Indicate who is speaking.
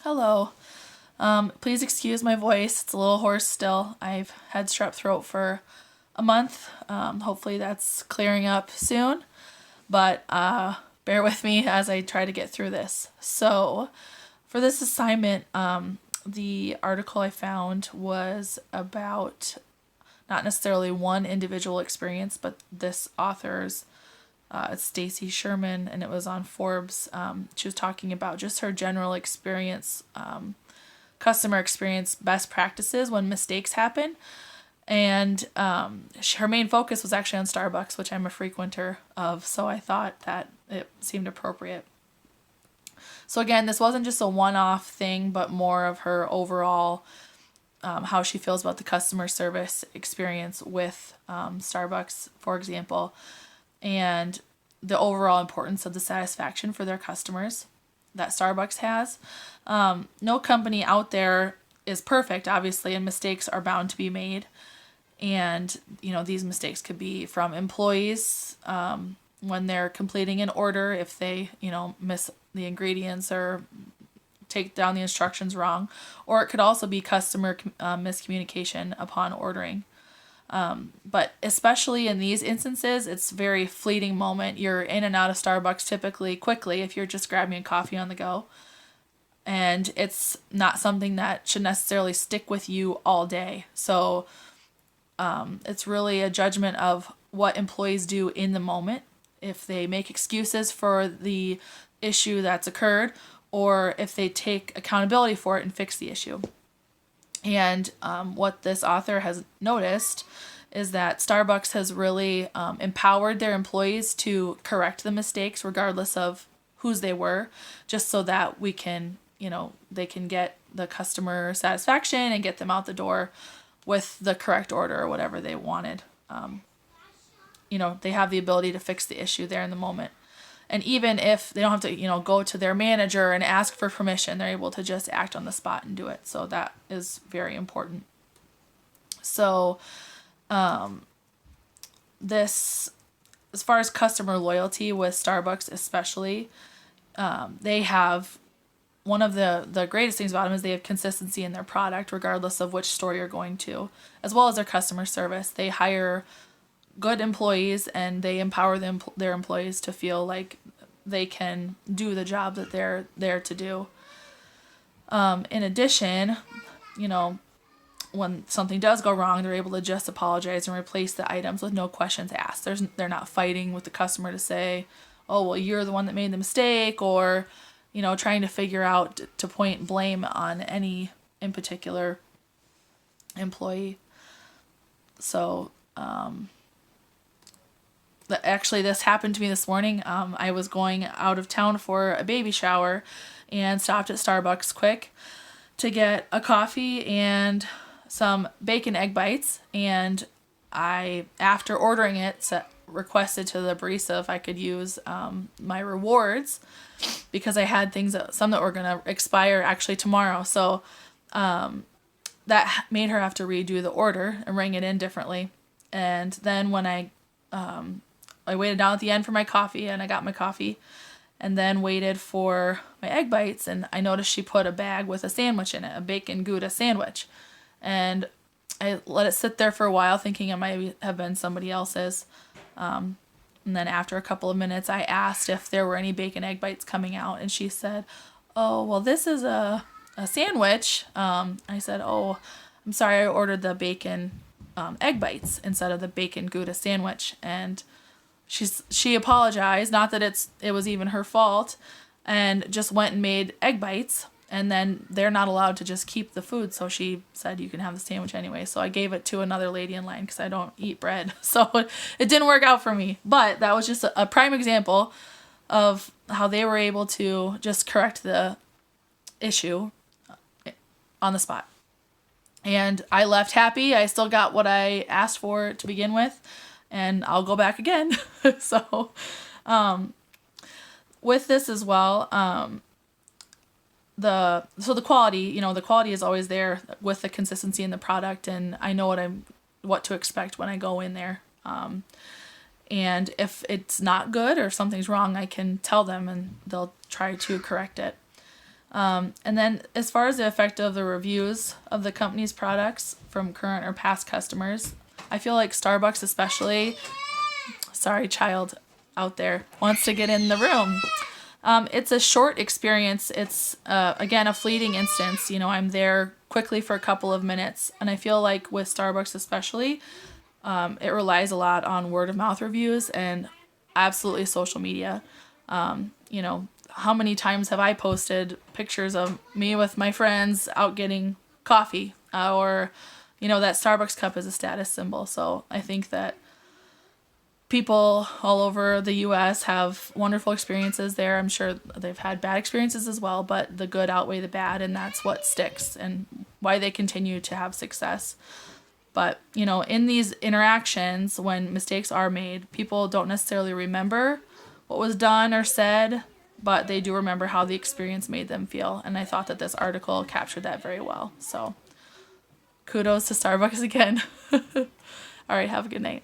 Speaker 1: Hello. Please excuse my voice. It's a little hoarse still. I've had strep throat for a month. Hopefully that's clearing up soon. But bear with me as I try to get through this. So, for this assignment, the article I found was about not necessarily one individual experience, but this author's. It's Stacy Sherman, and it was on Forbes. She was talking about just her general experience, customer experience, best practices when mistakes happen. And her main focus was actually on Starbucks, which I'm a frequenter of, so I thought that it seemed appropriate. So again, this wasn't just a one-off thing, but more of her overall how she feels about the customer service experience with Starbucks, for example, and the overall importance of the satisfaction for their customers that Starbucks has. No company out there is perfect, obviously, and mistakes are bound to be made. And, these mistakes could be from employees when they're completing an order, if they, miss the ingredients or take down the instructions wrong. Or it could also be customer miscommunication upon ordering. But especially in these instances, it's a very fleeting moment. You're in and out of Starbucks typically quickly if you're just grabbing a coffee on the go. And it's not something that should necessarily stick with you all day. So it's really a judgment of what employees do in the moment. If they make excuses for the issue that's occurred, or if they take accountability for it and fix the issue. And what this author has noticed is that Starbucks has really empowered their employees to correct the mistakes regardless of whose they were, just so that we can, they can get the customer satisfaction and get them out the door with the correct order or whatever they wanted. They have the ability to fix the issue there in the moment. And even if they don't have to, go to their manager and ask for permission, they're able to just act on the spot and do it. So that is very important. So this, as far as customer loyalty with Starbucks especially, they have, one of the greatest things about them is they have consistency in their product regardless of which store you're going to, as well as their customer service. They hire good employees and they empower their employees to feel like they can do the job that they're there to do. In addition, when something does go wrong, they're able to just apologize and replace the items with no questions asked. They're not fighting with the customer to say, oh, well, you're the one that made the mistake, or, trying to figure out to point blame on any in particular employee. So, actually, this happened to me this morning. I was going out of town for a baby shower and stopped at Starbucks quick to get a coffee and some bacon egg bites. And I, after ordering it, requested to the barista if I could use my rewards because I had some that were going to expire actually tomorrow. So that made her have to redo the order and ring it in differently. And then when I waited down at the end for my coffee, and I got my coffee, and then waited for my egg bites, and I noticed she put a bag with a sandwich in it, a bacon Gouda sandwich. And I let it sit there for a while, thinking it might have been somebody else's. And then after a couple of minutes, I asked if there were any bacon egg bites coming out, and she said, oh, well, this is a sandwich. I said, oh, I'm sorry, I ordered the bacon egg bites instead of the bacon Gouda sandwich. And she apologized, not that it was even her fault, and just went and made egg bites. And then they're not allowed to just keep the food, so she said you can have the sandwich anyway. So I gave it to another lady in line because I don't eat bread. So it didn't work out for me. But that was just a prime example of how they were able to just correct the issue on the spot. And I left happy. I still got what I asked for to begin with, and I'll go back again. So with this as well, the quality, the quality is always there with the consistency in the product, and I know what to expect when I go in there. And if it's not good or something's wrong, I can tell them and they'll try to correct it. And then as far as the effect of the reviews of the company's products from current or past customers, I feel like Starbucks especially, sorry child out there, wants to get in the room. It's a short experience. It's, again, a fleeting instance. You know, I'm there quickly for a couple of minutes. And I feel like with Starbucks especially, it relies a lot on word of mouth reviews and absolutely social media. You know, how many times have I posted pictures of me with my friends out getting coffee, or, you know, that Starbucks cup is a status symbol. So I think that people all over the US have wonderful experiences there. I'm sure they've had bad experiences as well, but the good outweigh the bad, and that's what sticks and why they continue to have success. But, you know, in these interactions, when mistakes are made, people don't necessarily remember what was done or said, but they do remember how the experience made them feel. And I thought that this article captured that very well. So kudos to Starbucks again. All right, have a good night.